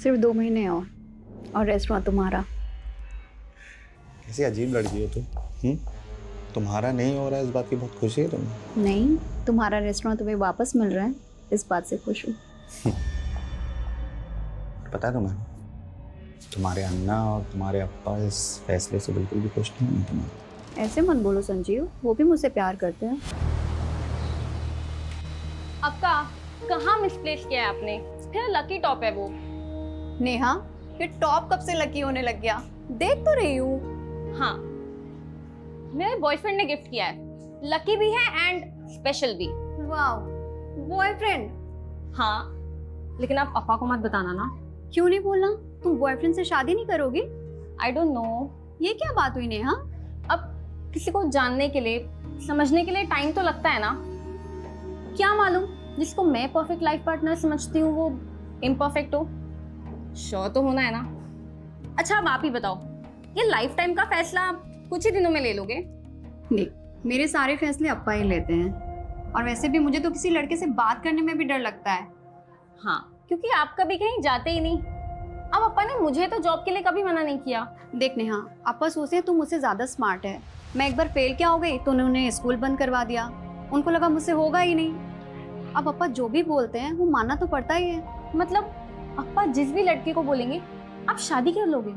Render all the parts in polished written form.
सिर्फ 2 महीने और रेस्टोरेंट तुम्हारा। कैसी अजीब लड़की हो तुम। तुम्हारा नहीं हो रहा है इस बात की बहुत खुशी है तुम्हें? नहीं, तुम्हारा रेस्टोरेंट तुम्हें वापस मिल रहा है, इस बात से खुश हूँ। पता है तुम्हें, तुम्हारे अन्ना और तुम्हारे अप्पा इस फैसले से बिल्कुल भी खुश नहीं है तुम्हें। ऐसे मत बोलो संजीव, वो भी मुझसे प्यार करते हैं। अक्का, कहाँ मिसप्लेस किया है आपने? फिर लकी टॉप है वो। नेहा, ये टॉप कब से लकी होने लग गया? देख तो रही हूँ। हाँ, मेरे बॉयफ्रेंड ने गिफ्ट किया है। लकी भी है एंड स्पेशल भी। वाह, बॉयफ्रेंड? हाँ, लेकिन आप पापा को मत बताना ना। क्यों नहीं बोलना? तुम बॉयफ्रेंड से शादी नहीं करोगी? I don't know. ये क्या बात हुई नेहा? अब किसी को जानने के लिए, समझने के लिए टाइम तो लगता है ना। क्या मालूम जिसको मैं परफेक्ट लाइफ पार्टनर समझती हूँ वो इम्परफेक्ट हो। श्योर तो होना है ना। अच्छा, अब आप ही बताओ, ये लाइफ टाइम का फैसला आप कुछ ही दिनों में ले लोगे? देख, मेरे सारे फैसले अप्पा ही लेते हैं, और वैसे भी मुझे तो किसी लड़के से बात करने में भी डर लगता है। हाँ, क्योंकि आप कभी कहीं जाते ही नहीं। अब अप्पा ने मुझे तो जॉब के लिए कभी मना नहीं किया। देख नेहा, अप्पा सोचते हैं तुम मुझसे ज्यादा स्मार्ट है। मैं एक बार फेल क्या हो गई तो उन्होंने स्कूल बंद करवा दिया। उनको लगा मुझसे होगा ही नहीं। अब अप्पा जो भी बोलते हैं वो मानना तो पड़ता ही है। मतलब अप्पा जिस भी लड़के को बोलेंगे आप शादी कर लोगे?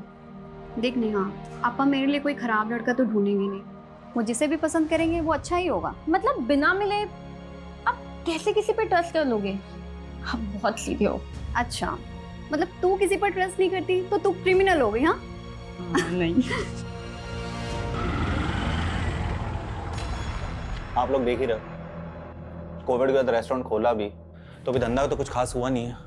देख नेहा, अप्पा मेरे लिए कोई खराब लड़का तो ढूंढेंगे नहीं। वो जिसे भी पसंद करेंगे वो अच्छा ही होगा। मतलब बिना मिले आप कैसे किसी पे ट्रस्ट कर लोगे? आप बहुत सीधे हो। अच्छा, मतलब तू किसी पर ट्रस्ट नहीं करती तो तू क्रिमिनल हो गई? हाँ नहीं। आप लोग देख ही रहे हो, कोविड के बाद रेस्टोरेंट खोला भी तो भी धंधा तो कुछ खास हुआ नहीं है।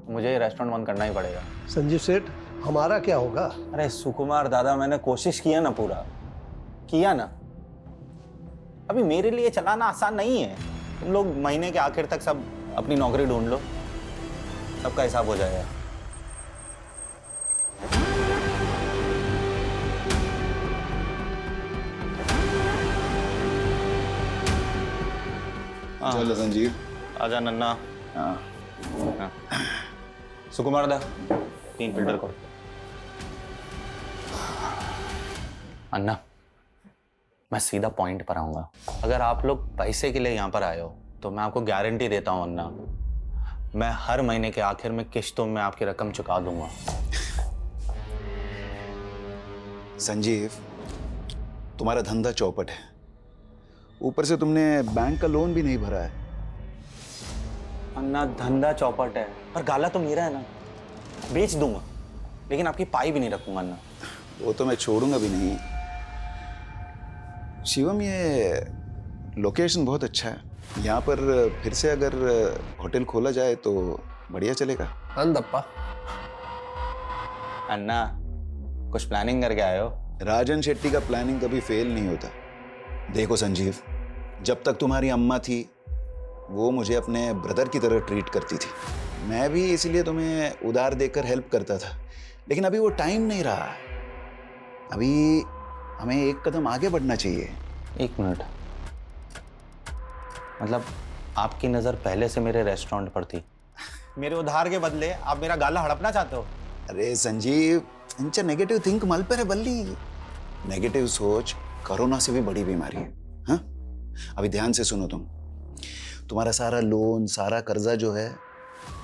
मुझे ये रेस्टोरेंट बंद करना ही पड़ेगा। संजीव सेठ, हमारा क्या होगा? अरे सुकुमार दादा, मैंने कोशिश किया ना, पूरा किया ना। अभी मेरे लिए चलाना आसान नहीं है। तुम लोग महीने के आखिर तक सब अपनी नौकरी ढूंढ लो, सबका हिसाब हो जाएगा। चलो संजीव। आजा नन्ना। हाँ। सुकुमार दा, 3 फिल्टर को। अन्ना, मैं सीधा पॉइंट पर आऊंगा। अगर आप लोग पैसे के लिए यहाँ पर आए हो तो मैं आपको गारंटी देता हूँ अन्ना, मैं हर महीने के आखिर में किश्तों में आपकी रकम चुका दूंगा। संजीव, तुम्हारा धंधा चौपट है, ऊपर से तुमने बैंक का लोन भी नहीं भरा है। अन्ना, धंधा चौपट है पर गाला तो मेरा है ना, बेच दूंगा लेकिन आपकी पाई भी नहीं रखूंगा अन्ना। वो तो मैं छोड़ूंगा भी नहीं। शिवम, ये लोकेशन बहुत अच्छा है, यहाँ पर फिर से अगर होटल खोला जाए तो बढ़िया चलेगा। अंदप्पा, अन्ना, कुछ प्लानिंग करके आए हो? राजन शेट्टी का प्लानिंग कभी फेल नहीं होता। देखो संजीव, जब तक तुम्हारी अम्मा थी वो मुझे अपने ब्रदर की तरह ट्रीट करती थी। मैं भी इसलिए तुम्हें उधार देकर हेल्प करता था, लेकिन अभी वो टाइम नहीं रहा। अभी हमें एक कदम आगे बढ़ना चाहिए। 1 मिनट, मतलब आपकी नज़र पहले से मेरे रेस्टोरेंट पर थी, मेरे उधार के बदले आप मेरा गाला हड़पना चाहते हो? अरे संजीव, इंचा नेगेटिव थिंक मल पर है बल्ली। नेगेटिव सोच कोरोना से भी बड़ी बीमारी है। हाँ, अभी ध्यान से सुनो। तुम्हारा सारा लोन, सारा कर्जा जो है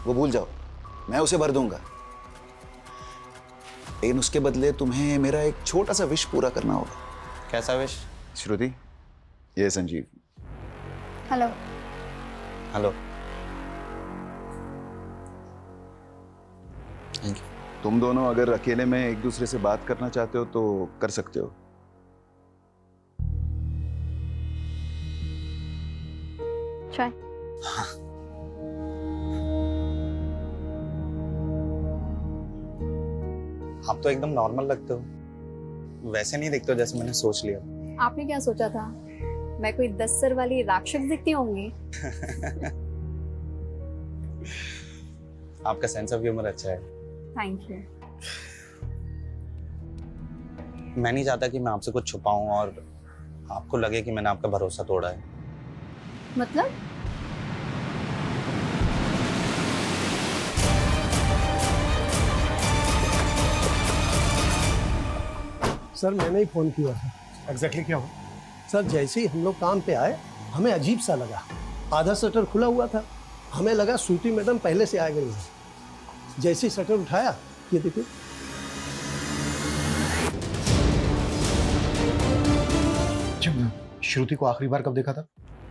वो भूल जाओ, मैं उसे भर दूंगा। लेकिन उसके बदले तुम्हें मेरा एक छोटा सा विश पूरा करना होगा। कैसा विश? श्रुति, ये Sanjeev. Hello. Hello. Thank you. तुम दोनों अगर अकेले में एक दूसरे से बात करना चाहते हो तो कर सकते हो। चाय। आप तो एकदम नॉर्मल लगते हो, वैसे नहीं दिखते हो जैसे मैंने सोच लिया। आपने क्या सोचा था? मैं कोई 10 सर वाली राक्षस दिखती होंगी? आपका सेंस ऑफ ह्यूमर अच्छा है। Thank you. मैं नहीं चाहता कि मैं आपसे कुछ छुपाऊं और आपको लगे कि मैंने आपका भरोसा तोड़ा है। मतलब? सर मैंने ही फ़ोन किया था। एग्जैक्टली क्या हुआ? सर जैसे ही हम लोग काम पे आए हमें अजीब सा लगा। आधा शटर खुला हुआ था, हमें लगा श्रुति मैडम पहले से आ गई है। जैसे ही शटर उठाया, ये देखिए। अच्छा, श्रुति को आखिरी बार कब देखा था?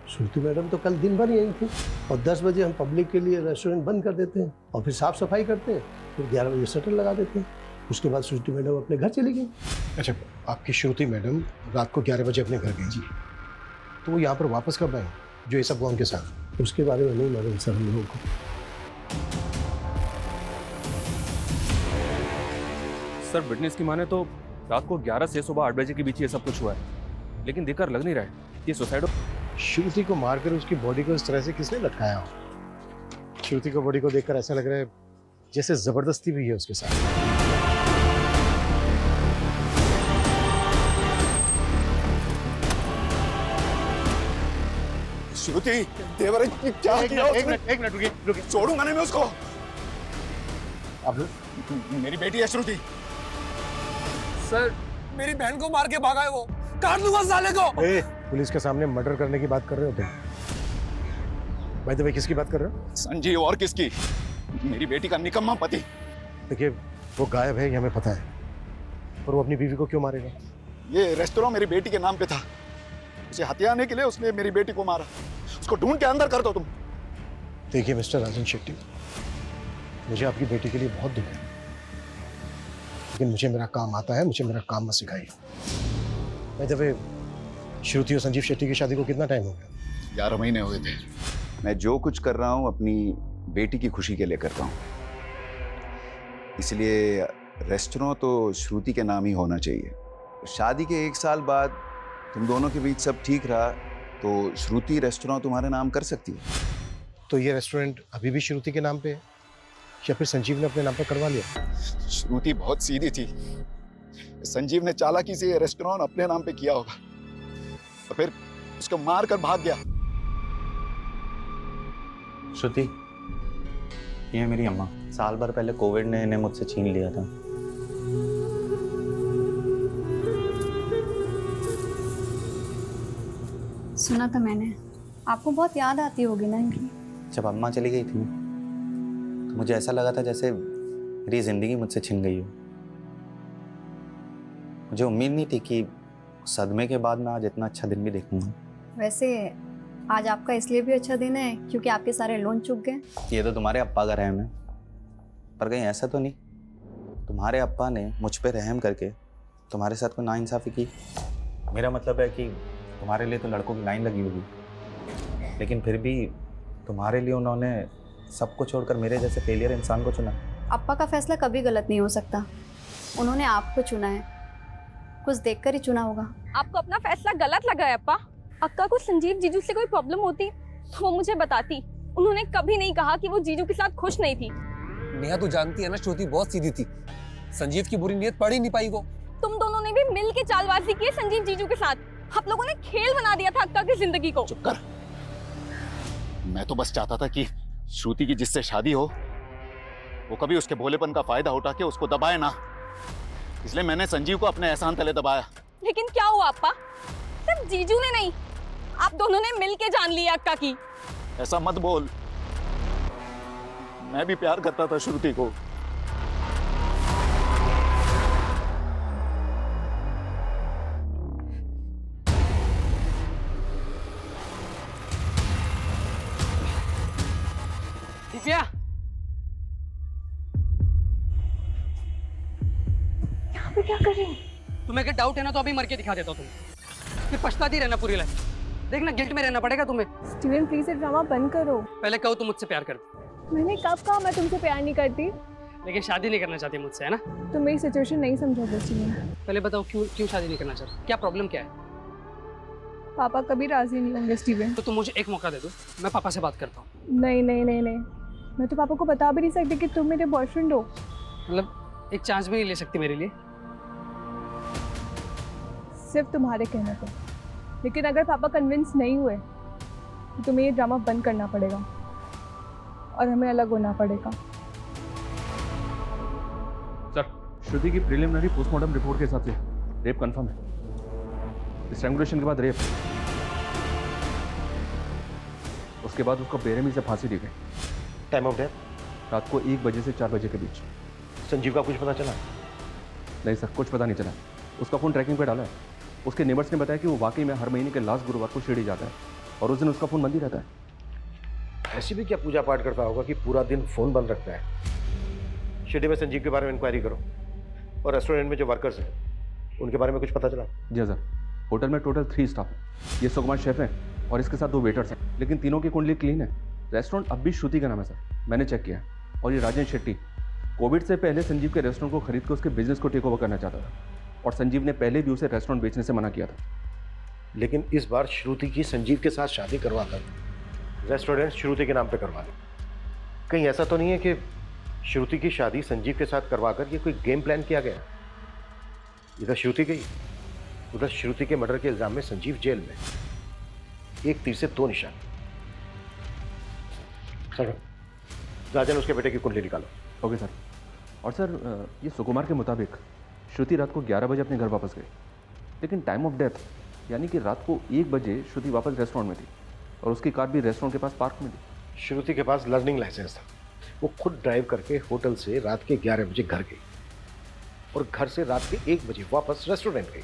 श्रुति मैडम तो कल दिन भर यहीं थी और 10 बजे हम पब्लिक के लिए रेस्टोरेंट बंद कर देते हैं और फिर साफ सफाई करते हैं, फिर 11 बजे शटर लगा देते हैं। उसके बाद श्रुति मैडम अपने घर चली गई। अच्छा, आपकी श्रुति मैडम रात को 11 बजे अपने घर गई जी, तो वो यहाँ पर वापस कब आए जो ये सब हुआ उनके साथ? उसके बारे में नहीं मालूम सर हम लोगों को। सर विटनेस की माने तो रात को 11 से सुबह 8 बजे के बीच ये सब कुछ हुआ है, लेकिन देखकर लग नहीं रहा है ये सुसाइड। श्रुति को मारकर उसकी बॉडी को इस तरह से किसने लटकाया हो? श्रुति को बॉडी को देखकर ऐसा लग रहा है जैसे जबरदस्ती भी है उसके साथ। श्रुति देवर क्या किया? एक मिनट रुकिए। छोड़ूंगा नहीं मैं उसको। आप मेरी बेटी है श्रुति। सर मेरी बहन को मार के भागा है वो, काट दूंगा साले को। पुलिस के सामने मर्डर करने की बात कर रहे हो तुम? भाई तो किसकी बात कर रहे हो? संजीव और किसकी? मेरी बेटी का निकम्मा पति। देखिए वो गायब है ये हमें पता है, पर वो अपनी बीवी को क्यों मारेगा? ये रेस्टोरेंट मेरी बेटी के नाम पे था, उसे हथियाने के लिए उसने मेरी बेटी को मारा। उसको ढूंढ के अंदर कर दो तुम। देखिए मिस्टर राजन शेट्टी, मुझे आपकी बेटी के लिए बहुत दुख है, लेकिन मुझे मेरा काम आता है, मुझे मेरा काम मत सिखाइए। मैं जब श्रुति और संजीव शेट्टी की शादी को कितना टाइम हो गया? 11 महीने हुए थे। मैं जो कुछ कर रहा हूँ अपनी बेटी की खुशी के लिए करता हूँ, इसलिए रेस्टोरेंट तो श्रुति के नाम ही होना चाहिए। शादी के 1 साल बाद तुम दोनों के बीच सब ठीक रहा तो श्रुति रेस्टोरेंट तुम्हारे नाम कर सकती है। तो ये रेस्टोरेंट अभी भी श्रुति के नाम पे है या फिर संजीव ने अपने नाम पे करवा लिया? श्रुति बहुत सीधी थी, संजीव ने चालाकी से ये रेस्टोरेंट अपने नाम पे किया होगा तो फिर उसको मार कर भाग गया। श्रुति, ये है मेरी अम्मा। साल भर पहले कोविड ने इन्हें मुझसे छीन लिया था। सुना था मैंने, आपको बहुत याद आती होगी ना इनकी। जब अम्मा चली गई थी तो मुझे ऐसा लगा था जैसे मेरी जिंदगी मुझसे छिन गई हो। मुझे उम्मीद नहीं थी कि सदमे के बाद मैं आज इतना अच्छा दिन भी देखूंगा। वैसे आज आपका इसलिए भी अच्छा दिन है क्योंकि आपके सारे लोन चुक गए। ये तो तुम्हारे अप्पा का रहम है, पर कहीं ऐसा तो नहीं तुम्हारे अप्पा ने मुझ पे रहम करके तुम्हारे साथ कोई नाइंसाफ़ी की? मेरा मतलब है कि तुम्हारे लिए तो लड़कों की लाइन लगी होगी, लेकिन फिर भी तुम्हारे लिए उन्होंने सबको छोड़कर मेरे जैसे फेलियर इंसान को चुना। अप्पा का फैसला कभी गलत नहीं हो सकता, उन्होंने आपको चुना है, कुछ देखकर ही चुना होगा। आपको अपना फैसला गलत लगा है अप्पा? अक्का को संजीव जीजू से कोई प्रॉब्लम होती तो वो मुझे बताती। उन्होंने कभी नहीं कहा कि वो जीजू के साथ खुश नहीं थी। नेहा तू जानती है ना श्रुति बहुत सीधी थी, संजीव की बुरी नीयत पढ़ ही नहीं पाई वो। तुम दोनों ने भी मिल के चालबाजी की है संजीव जीजू के साथ। आप लोगों ने खेल बना दिया था अक्का की जिंदगी को। चुप कर। मैं तो बस चाहता था कि श्रुति की जिससे शादी हो वो कभी उसके भोलेपन का फायदा उठा के उसको दबाए ना, इसलिए मैंने संजीव को अपने एहसान तले दबाया। लेकिन क्या हुआ अप्पा? सिर्फ जीजू ने नहीं, आप दोनों ने मिल के जान लिया अक्का की। ऐसा मत बोल, मैं भी प्यार करता था श्रुति को। दिव्या, यहाँ पे क्या कर रही है? तुम्हें अगर डाउट है ना तो अभी मर के दिखा देता हूँ तुम्हें, फिर पछताती रहना पूरी लाइफ। देखना गिल्ट में रहना पड़ेगा तुम्हें। स्टीवन प्लीज ये ड्रामा बंद करो। पहले कहो तुम मुझसे प्यार करती, मैंने कब कहा मैं तुमसे प्यार नहीं करती? लेकिन शादी नहीं करना चाहती मुझसे, है ना? तुम मेरी सिचुएशन नहीं समझोगे स्टीवन। पहले बताओ क्यों शादी नहीं करना चाहती? क्या प्रॉब्लम क्या है? पापा कभी राजी नहीं होंगे स्टीवन। तो तुम मुझे एक मौका दे दो, मैं पापा से बात करता हूँ। नहीं नहीं नहीं नहीं, मैं तो पापा को बता भी नहीं सकती कि तुम मेरे बॉयफ्रेंड हो। मतलब एक चांस भी नहीं ले सकती मेरे लिए? सिर्फ तुम्हारे कहने पर। लेकिन अगर पापा कन्विंस नहीं हुए तो तुम्हें ये ड्रामा बंद करना पड़ेगा और हमें अलग होना पड़ेगा। सर, श्रुति की प्रीलिमिनरी पोस्टमार्टम रिपोर्ट के हिसाब से रेप कंफर्म है, स्ट्रैंगुलेशन के बाद रेप। उसके बाद उसको बेरहमी से फांसी दी गई। Time of death? रात को 1 बजे से 4 बजे के बीच। संजीव का कुछ पता चला? नहीं सर, कुछ पता नहीं चला। उसका फ़ोन ट्रैकिंग पे डाला है। उसके नेबर्स ने बताया कि वो वाकई में हर महीने के लास्ट गुरुवार को शिरडी जाता है और उस दिन उसका फ़ोन बंद ही रहता है। ऐसी भी क्या पूजा पाठ करता होगा कि पूरा दिन फ़ोन बंद रखता है? शिरडी में संजीव के बारे में इंक्वायरी करो, और रेस्टोरेंट में जो वर्कर्स हैं उनके बारे में कुछ पता चला? जी सर, होटल में टोटल 3 स्टाफ है। ये सुकुमार शेफ हैं और इसके साथ 2 वेटर्स हैं, लेकिन तीनों की कुंडली क्लीन है। रेस्टोरेंट अब भी श्रुति का नाम है सर, मैंने चेक किया। और ये राजन शेट्टी कोविड से पहले संजीव के रेस्टोरेंट को खरीद कर उसके बिजनेस को टेक ओवर करना चाहता था, और संजीव ने पहले भी उसे रेस्टोरेंट बेचने से मना किया था। लेकिन इस बार श्रुति की संजीव के साथ शादी करवाकर रेस्टोरेंट श्रुति के नाम पे करवा दे। कहीं ऐसा तो नहीं है कि श्रुति की शादी संजीव के साथ करवाकर ये कोई गेम प्लान किया गया? इधर श्रुति गई, उधर श्रुति के मर्डर के इल्जाम में संजीव जेल में। एक तीर से 2 निशान। चलो राजन, उसके बेटे की कुंडली निकालो। Okay sir. और सर, ये सुकुमार के मुताबिक श्रुति रात को 11 बजे अपने घर वापस गई, लेकिन टाइम ऑफ डेथ यानी कि रात को 1 बजे श्रुति वापस रेस्टोरेंट में थी, और उसकी कार भी रेस्टोरेंट के पास पार्क में थी। श्रुति के पास लर्निंग लाइसेंस था। वो खुद ड्राइव करके होटल से रात के 11 बजे घर गई और घर से रात के 1 बजे वापस रेस्टोरेंट गई।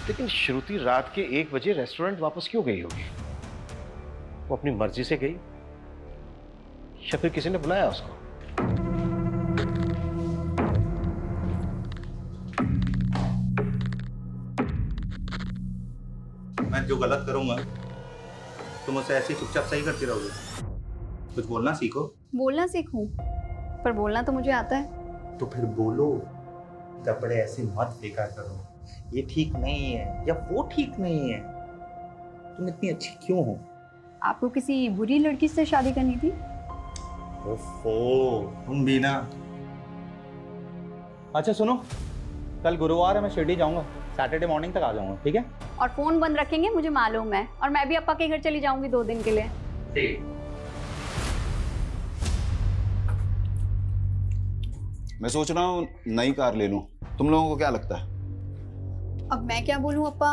लेकिन श्रुति रात के 1 बजे रेस्टोरेंट वापस क्यों गई होगी? वो अपनी मर्जी से गई या फिर किसी ने बुलाया उसको? मैं जो गलत करूंगा तुम उसे ऐसे चुपचाप सही करती रहोगे? कुछ बोलना सीखो। बोलना सीखूं, पर बोलना तो मुझे आता है। तो फिर बोलो, कपड़े ऐसे मत फेंका करो। ये ठीक नहीं है या वो ठीक नहीं है। तुम इतनी अच्छी क्यों हो? आपको किसी बुरी लड़की से शादी करनी थी? ओफो, तुम भी ना। अच्छा सुनो, कल गुरुवार है, मैं शिरडी जाऊंगा। सैटरडे मॉर्निंग तक आ जाऊंगा, ठीक है? और फोन बंद रखेंगे, मुझे मालूम है। और मैं भी अप्पा के घर चली जाऊंगी 2 दिन के लिए। ठीक। मैं सोच रहा हूँ नई कार ले लूं। तुम लोगों को क्या लगता है? अब मैं क्या बोलूं अप्पा,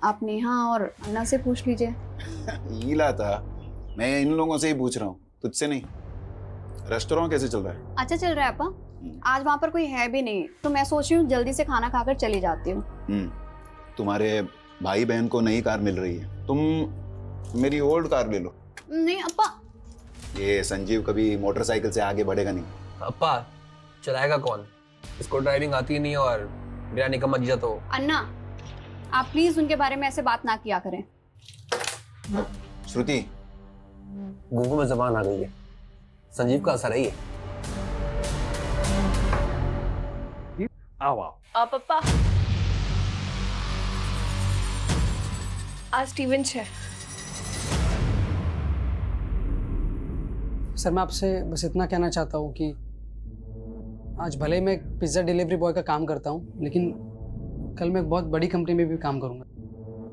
आप नेहा और अन्ना से पूछ लीजिए। नीला था, मैं इन लोगों से ही पूछ रहा हूँ, तुझसे नहीं। रेस्टोरेंट कैसे चल रहा है? अच्छा चल रहा है अप्पा। आज वहाँ पर कोई है भी नहीं, तो मैं सोच रही हूँ जल्दी से खाना खाकर चली जाती हूँ। तुम्हारे भाई बहन को नई कार मिल रही है, तुम मेरी ओल्ड कार ले लो। नहीं अप्पा। ये संजीव कभी मोटरसाइकिल से आगे बढ़ेगा नहीं। अप्पा, चलाएगा कौन? इसको ड्राइविंग आती नहीं, और मेरा निकम्मा जीजा तो। अन्ना, आप प्लीज उनके बारे में ऐसे बात ना किया करें। श्रुति, गूंगू में जबान आ गई है। संजीव का असर है ये। आओ। पप्पा, आज स्टीवन है। सर मैं आपसे बस इतना कहना चाहता हूँ कि आज भले ही मैं एक पिज़्ज़ा डिलीवरी बॉय का काम करता हूँ, लेकिन कल मैं एक बहुत बड़ी कंपनी में भी काम करूँगा।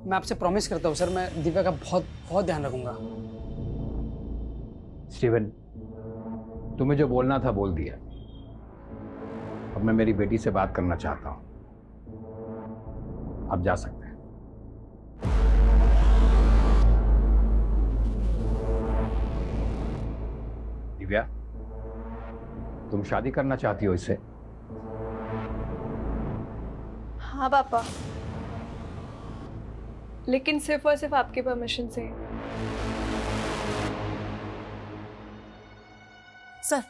मैं आपसे प्रॉमिस करता हूँ सर, मैं दिव्या का बहुत बहुत ध्यान रखूँगा। स्टीवन, तुम्हें जो बोलना था बोल दिया। अब मैं मेरी बेटी से बात करना चाहता हूँ। आप जा सकते हैं। दिव्या, तुम शादी करना चाहती हो इससे? हाँ पापा, लेकिन सिर्फ और सिर्फ आपके परमिशन से। सर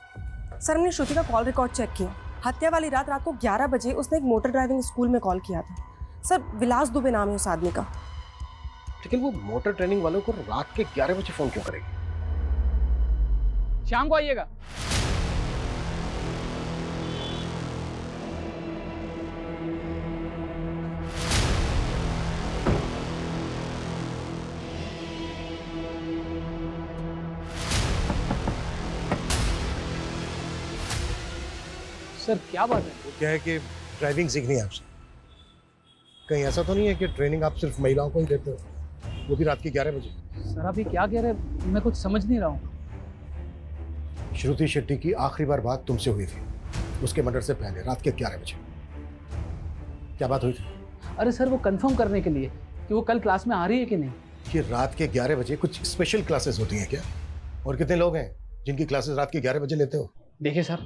हमने श्रुति का कॉल रिकॉर्ड चेक किया। हत्या वाली रात को 11 बजे उसने एक मोटर ड्राइविंग स्कूल में कॉल किया था। सर विलास दुबे नाम है उस आदमी का। लेकिन वो मोटर ट्रेनिंग वालों को रात के 11 बजे फोन क्यों करेगी? शाम को आइएगा। सर क्या बात है? वो क्या है कि ड्राइविंग सीखनी है आपसे। कहीं ऐसा तो नहीं है कि ट्रेनिंग आप सिर्फ महिलाओं को ही देते हो, वो भी रात के 11 बजे? सर आप ये क्या कह रहे हैं? मैं कुछ समझ नहीं रहा हूँ। श्रुति शेट्टी की आखिरी बार बात तुमसे हुई थी उसके मर्डर से पहले, रात के 11 बजे। क्या बात हुई थी? अरे सर वो कंफर्म करने के लिए कि वो कल क्लास में आ रही है कि नहीं। कि रात के 11 बजे कुछ स्पेशल क्लासेस होती हैं क्या? और कितने लोग हैं जिनकी क्लासेस रात के 11 बजे लेते हो? देखिए सर,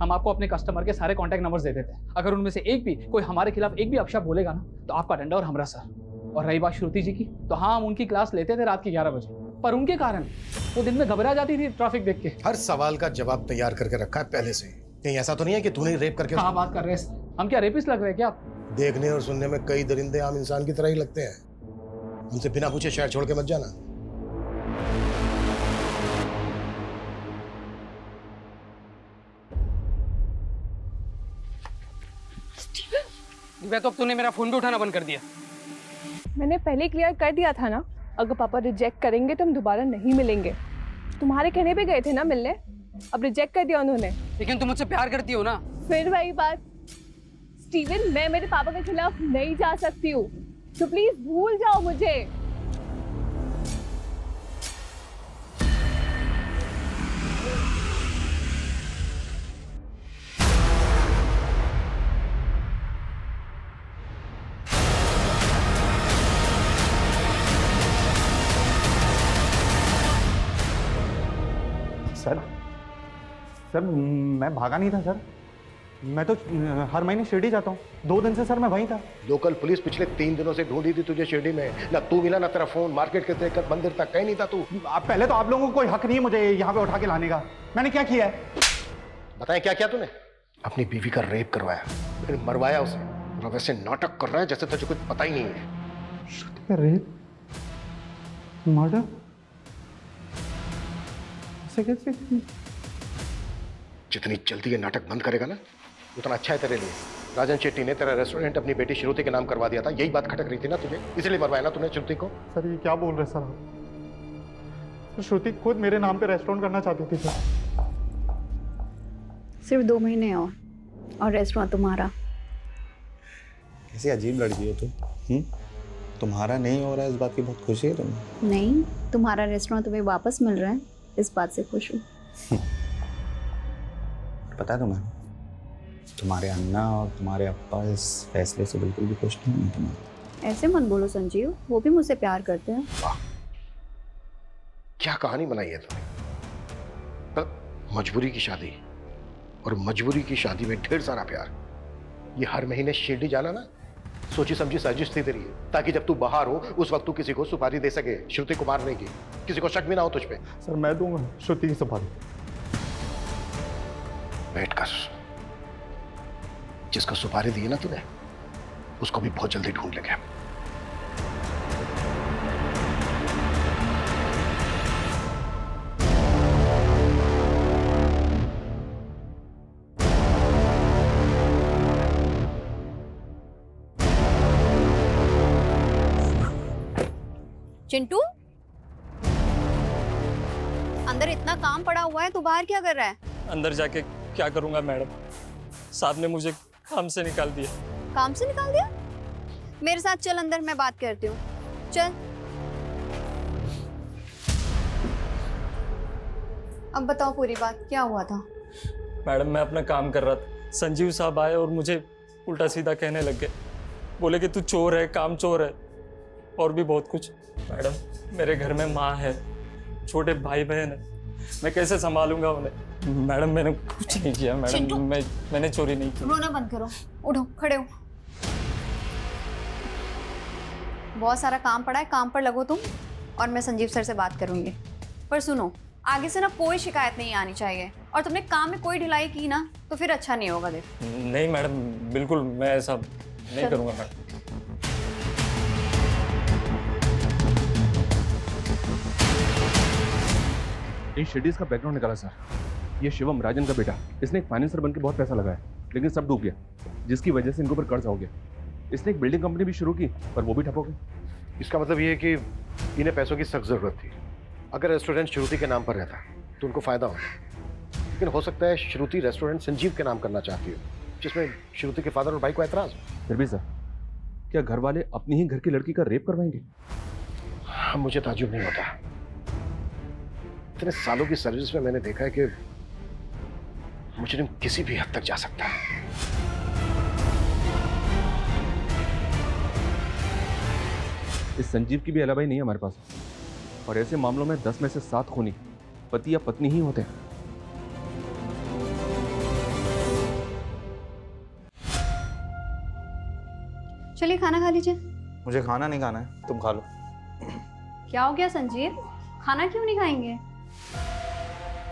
हम आपको अपने कस्टमर के सारे कॉन्टैक्ट नंबर्स दे देते हैं। अगर उनमें से एक भी कोई हमारे खिलाफ एक भी अपशब्द बोलेगा ना तो आपका डंडा और हमरा सर। और रही बात श्रुति जी की, तो हाँ हम उनकी क्लास लेते थे रात के 11 बजे, पर उनके कारण वो दिन में घबरा जाती थी ट्रैफिक देख के। हर सवाल का जवाब तैयार करके रखा है पहले से। कहीं ऐसा तो नहीं है कि तूने रेप करके? हाँ बात कर रहे हैं, हम क्या रेपिस्ट लग रहे हैं क्या आप? देखने और सुनने में कई दरिंदे आम इंसान की तरह ही लगते हैं। उनसे बिना पूछे शहर छोड़ के मत जाना। दिव्या, तो अब तूने मेरा फोन भी उठाना बंद कर दिया। मैंने पहले क्लियर कर दिया था ना, अगर पापा रिजेक्ट करेंगे तो हम दोबारा नहीं मिलेंगे। तुम्हारे कहने पे गए थे ना मिलने, अब रिजेक्ट कर दिया उन्होंने। लेकिन तुम मुझसे प्यार करती हो ना। फिर वही बात स्टीवन, मैं मेरे पापा के खिलाफ नहीं जा सकती हूँ, तो प्लीज भूल जाओ मुझे। सर मैं भागा नहीं था सर, मैं तो हर महीने शिरडी जाता हूँ। 2 दिन से सर मैं वहीं था। लोकल पुलिस पिछले 3 दिनों से ढूंढी थी तुझे शिरडी में। ना तू मिला ना तेरा फोन, मार्केट के तेरे मंदिर तक कहीं नहीं था तू। पहले तो आप लोगों को कोई हक नहीं है मुझे यहाँ पे उठा के लाने का। मैंने क्या किया है? बताएं क्या किया तूने? अपनी बीवी का रेप करवाया, फिर मरवाया उसे, और वैसे नाटक कर रहा है जैसे तुझे कुछ पता ही नहीं है। श्रुति का रेप, मर्डर, कैसे? जितनी जल्दी ये नाटक बंद करेगा ना उतना अच्छा है तेरे लिए। राजन शेट्टी ने तेरा रेस्टोरेंट अपनी बेटी श्रुति के नाम करवा दिया था, यही बात खटक रही थी ना तुझे, इसलिए मरवाया ना तूने श्रुति को। सर ये क्या बोल रहे सर आप? तो श्रुति खुद मेरे नाम पे रेस्टोरेंट करना चाहती थी सर। सिर्फ 2 महीने और रेस्टोरेंट तुम्हारा। कैसी अजीब लड़की हो तुम। तुम्हारा नहीं हो रहा है इस बात की बहुत खुशी है तुम्हें? नहीं, तुम्हारा रेस्टोरेंट तुम्हें वापस मिल रहा है, इस बात से खुश हूँ। पता है तुम्हें, तुम्हारे अन्ना और तुम्हारे अप्पा इस फैसले से बिल्कुल भी खुश नहीं है तुम्हें। ऐसे मत बोलो संजीव, वो भी मुझसे प्यार करते हैं। वाह, क्या कहानी बनाई है तुमने। तो मजबूरी की शादी, और मजबूरी की शादी में ढेर सारा प्यार। ये हर महीने शिरडी जाना ना सोची समझी साजिश थी तेरी, ताकि जब तू बाहर हो उस वक्त तू किसी को सुपारी दे सके श्रुति को मारने की, किसी को शक भी ना हो तुझ पे। सर मैं दूंगा श्रुति की सुपारी। वेट कर, जिसको सुपारी दी है ना तूने उसको भी बहुत जल्दी ढूंढ लेंगे। चिंटू, अंदर इतना काम पड़ा हुआ है, तू बाहर क्या कर रहा है? अंदर जाके क्या करूंगा मैडम, साहब ने मुझे काम से निकाल दिया। काम से निकाल दिया? मेरे साथ चल अंदर, मैं बात करती हूँ, चल। अब बताओ पूरी बात, क्या हुआ था? मैडम मैं अपना काम कर रहा था, संजीव साहब आए और मुझे उल्टा सीधा कहने लग गए। बोले कि तू चोर है, काम चोर है, और भी बहुत कुछ। मैडम मेरे घर में माँ है, छोटे भाई बहन है, मैं कैसे संभालूंगा उन्हें? मैडम मैंने कुछ नहीं किया मैडम, मैंने चोरी नहीं की। रोना बंद करो, उठो, खड़े हो। बहुत सारा काम पड़ा है, काम पर लगो तुम, और मैं संजीव सर से बात करूंगी। पर सुनो, आगे से ना कोई शिकायत नहीं आनी चाहिए, और तुमने काम में कोई ढिलाई की ना तो फिर अच्छा नहीं होगा। देख नहीं मैडम, बिल्कुल मैं ऐसा नहीं करूंगा मैडम। इन शेडीज का बैकग्राउंड निकाला सर। ये शिवम राजन का बेटा, इसने एक फाइनेंसर बनकर बहुत पैसा लगाया, लेकिन सब डूब गया, जिसकी वजह से इनके ऊपर कर्ज हो गया। इसने एक बिल्डिंग कंपनी भी शुरू की, पर वो भी ठप हो गई। इसका मतलब ये है कि इन्हें पैसों की सख्त जरूरत थी। अगर रेस्टोरेंट श्रुति के नाम पर रहता तो उनको फायदा होता, लेकिन हो सकता है श्रुति रेस्टोरेंट संजीव के नाम करना चाहती हो, जिसमें श्रुति के फादर और भाई को ऐतराज हो। फिर भी सर, क्या घर वाले अपनी ही घर की लड़की का रेप करवाएंगे? मुझे ताज्जुब नहीं होता। इतने सालों की सर्विस में मैंने देखा है कि मुजरिम किसी भी हद तक जा सकता है। इस संजीव की भी अलावाई नहीं है हमारे पास, और ऐसे मामलों में 10 में से 7 खूनी पति या पत्नी ही होते हैं। चलिए खाना खा लीजिए। मुझे खाना नहीं खाना है, तुम खा लो। क्या हो गया संजीव, खाना क्यों नहीं खाएंगे?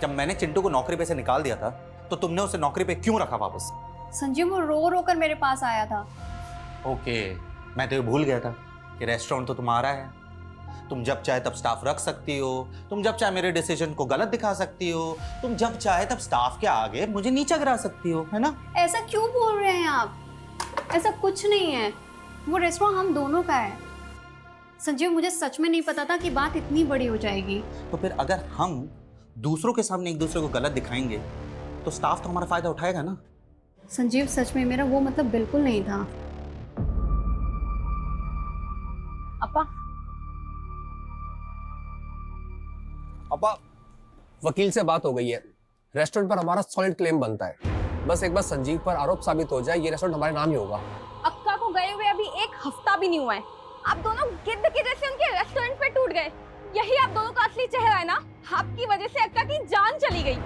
जब मैंने चिंटू को नौकरी पे से निकाल दिया था तो तुमने उसे नौकरी पे क्यों रखा वापस? संजीव वो रो रो कर मेरे पास आया था। ओके, मैं तो ये भूल गया था कि रेस्टोरेंट तो तुम्हारा है। तुम जब चाहे तब स्टाफ रख सकती हो, तुम जब चाहे मेरे डिसीजन को गलत दिखा सकती हो, तुम जब चाहे तब स्टाफ के आगे मुझे नीचा गिरा सकती हो, है ना? ऐसा क्यों बोल रहे हैं आप? ऐसा कुछ नहीं है, वो रेस्टोरेंट हम दोनों का है। संजीव मुझे सच में नहीं पता था कि बात इतनी बड़ी हो जाएगी। तो फिर अगर हम दूसरों के सामने एक दूसरे को गलत दिखाएंगे तो स्टाफ तो हमारा फायदा उठाएगा ना? संजीव सच में मेरा वो मतलब बिल्कुल नहीं था। अपा, अपा, वकील से बात हो गई है, रेस्टोरेंट पर हमारा सॉलिड क्लेम बनता है। बस एक बार संजीव पर आरोप साबित हो जाए, ये रेस्टोरेंट हमारे नाम ही होगा। अक्का को गए हुए अभी 1 हफ्ता भी नहीं हुआ है, आप दोनों गिद्ध के जैसे उनके रेस्टोरेंट पे टूट गए। यही आप दोनों का असली चेहरा है ना? आपकी वजह से अक्का की जान चली गई।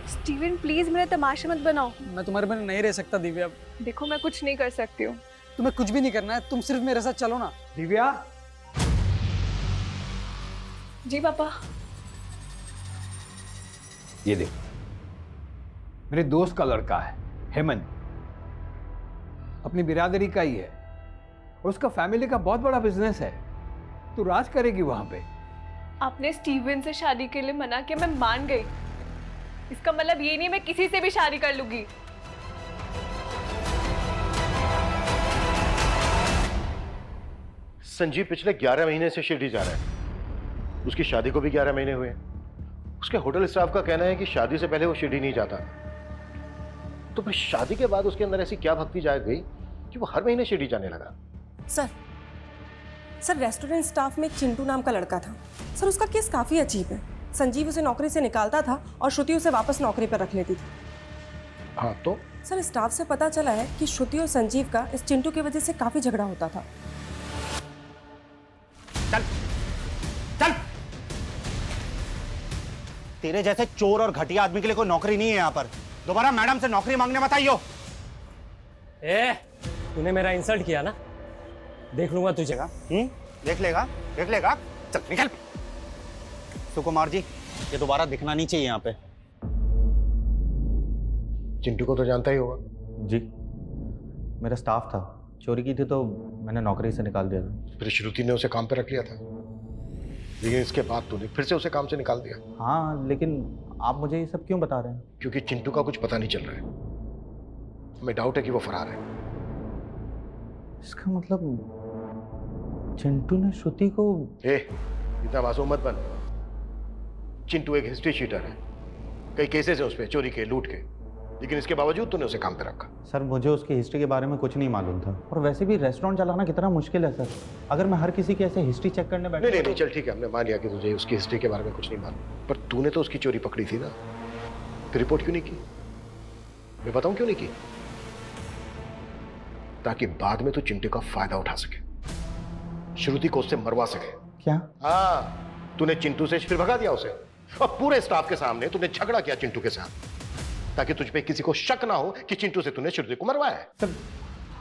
स्टीवन प्लीज मेरे तमाशे मत बनाओ। मैं तुम्हारे बिना नहीं रह सकता दिव्या। देखो मैं कुछ नहीं कर सकती हूँ। तुम्हें कुछ भी नहीं करना है, तुम सिर्फ मेरे साथ चलो ना। दिव्या, जी पापा। ये देख, मेरे दोस्त का लड़का है हेमंत, अपनी बिरादरी का ही है और उसका फैमिली का बहुत बड़ा बिजनेस है। तू राज करेगी वहां पे। आपने स्टीवन से शादी के लिए मना किया, मैं मान गई। इसका मतलब ये नहीं मैं किसी से भी शादी कर लूंगी। संजीव पिछले 11 महीने से शिरडी जा रहा है। उसकी शादी को भी 11 महीने हुए हैं। उसके होटल स्टाफ का कहना है कि शादी से पहले वो शिरडी नहीं जाता। तो फिर शादी के बाद उसके अंदर ऐसी क्या भक्ति जाग गई कि वो हर महीने शिरडी जाने लगा? सर रेस्टोरेंट स्टाफ में एक चिंटू नाम का लड़का था। सर उसका केस काफ़ी अजीब है। संजीव उसे नौकरी से निकालता था और श्रुति उसे वापस नौकरी पर रख लेती थी। हाँ तो? सर स्टाफ से पता चला है कि श्रुति और संजीव का इस चिंटू की वजह से काफ़ी झगड़ा होता था। चल चल, तेरे जैसे चोर और घटिया आदमी के लिए कोई नौकरी नहीं है यहाँ पर। दोबारा मैडम से नौकरी मांगने मत आइयो। तूने मेरा इंसल्ट किया ना, देख लूंगा तुझे। देख लेगा, देख लेगा। चल निकल। सुकुमार जी, ये दोबारा दिखना नहीं चाहिए यहाँ पे। चिंटू को तो जानता ही होगा। जी, मेरा स्टाफ था, चोरी की थी तो मैंने नौकरी से निकाल दिया था। फिर श्रुति ने उसे काम पे रख लिया था, लेकिन इसके बाद तूने फिर से उसे काम से निकाल दिया। हाँ, लेकिन आप मुझे ये सब क्यों बता रहे हैं? क्योंकि चिंटू का कुछ पता नहीं चल रहा है। हमें डाउट है कि वो फरार है। इसका मतलब चिंटू ने श्रुति को... इतना मासूम मत बन। चिंटू एक हिस्ट्री शीटर है, कई केसेस है उस पे, चोरी के, लूट के, लेकिन इसके बावजूद तूने उसे काम पे रखा। सर मुझे उसकी हिस्ट्री के बारे में कुछ नहीं मालूम था, और वैसे भी रेस्टोरेंट चलाना कितना मुश्किल है सर। अगर मैं हर किसी की ऐसे हिस्ट्री चेक करने बैठा... नहीं, चल ठीक है, हमने मान लिया कि तुझे उसकी हिस्ट्री के बारे में कुछ नहीं मालूम, पर तूने तो उसकी चोरी पकड़ी थी ना, फिर रिपोर्ट क्यों नहीं की? मैं बताऊं क्यों नहीं की? ताकि बाद में तू चिंटू का फायदा उठा सके, श्रुति को उससे मरवा सके। क्या? हाँ, तूने चिंटू से फिर भगा दिया उसे, और पूरे स्टाफ के सामने तूने झगड़ा किया चिंटू के साथ, ताकि तुझ पे किसी को शक ना हो कि चिंटू से तूने श्रुति को मरवाया है। सर